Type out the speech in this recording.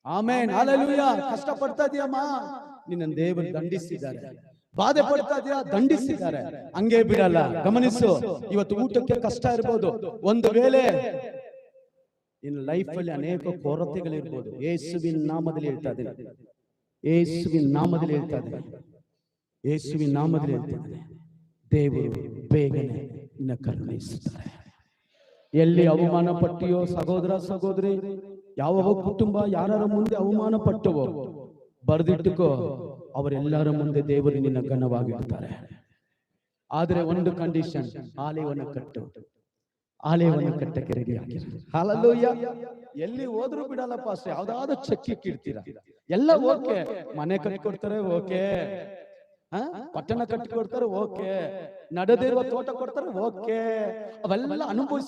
Amen, hallelujah. ಕಷ್ಟ ಪಡ್ತಾ ಇದೆಯಮ್ಮ, ನಿನ್ನ ದೇವರು ದಂಡಿಸಿದ್ದಾರೆ. ಬಾಧೆ ಪಡ್ತಾ ಇದೆಯಾ, ದಂಡಿಸಿದ್ದಾರೆ. ಹಂಗೆ ಬಿಡಲ್ಲ. ಗಮನಿಸು, ಇವತ್ತು ಊಟಕ್ಕೆ ಕಷ್ಟ ಇರ್ಬೋದು. ಒಂದು ವೇಳೆ ಇನ್ನು ಲೈಫ್ ಅಲ್ಲಿ ಅನೇಕ ಕೊರತೆಗಳಿರ್ಬೋದು. ಯೇಸುವಿನ ನಾಮದಲ್ಲಿ ಹೇಳ್ತಾ ಇದ್ದೇನೆ, ಯೇಸುವಿನ ನಾಮದಲ್ಲಿ ಹೇಳ್ತಾ ಇದ್ದೇನೆ, ಯೇಸುವಿನ ನಾಮದಲ್ಲಿ ಹೇಳ್ತಾ ಇದ್ದೇನೆ, ದೇವರು ಬೇಗನೆ ನಿನ್ನ ಕರುಣಿಸುತ್ತಾರೆ. ಎಲ್ಲಿ ಅವಮಾನ ಪಟ್ಟಿಯೋ ಸಹೋದರ ಸಹೋದರಿ, ಯಾವ ಕುಟುಂಬ ಯಾರ ಮುಂದೆ ಅವಮಾನ ಪಟ್ಟವೋ ಬರೆದಿಟ್ಟುಕೋ, ಅವರೆಲ್ಲರ ಮುಂದೆ ದೇವರು ನಿನ್ನ ಘನವಾಗಿರ್ತಾರೆ. ಆದ್ರೆ ಒಂದು ಕಂಡೀಷನ್, ಆಲಯವನ್ನು ಕಟ್ಟು. ಆಲಯವನ್ನು ಕಟ್ಟಕ್ಕೆ ರೆಡಿ ಆಗಿರ. ಹಲ್ಲೆಲೂಯಾ. ಎಲ್ಲಿ ಹೋದ್ರು ಬಿಡಲ್ಲ ಪಾಸ್ಟರ್, ಯಾವ್ದಾದ್ರು ಚೆಕ್ ಇಡ್ತೀರಾ. ಎಲ್ಲ ಓಕೆ, ಮನೆ ಕಟ್ಕೊಡ್ತಾರೆ ಓಕೆ, ಪಟ್ಟಣ ಕಟ್ಟಿಕೊಡ್ತಾರೆ ಓಕೆ, ನಡೆದಿರುವ ತೋಟ ಕೊಡ್ತಾರೆ ಓಕೆ, ಅವೆಲ್ಲ ಅನುಭವಿಸಿ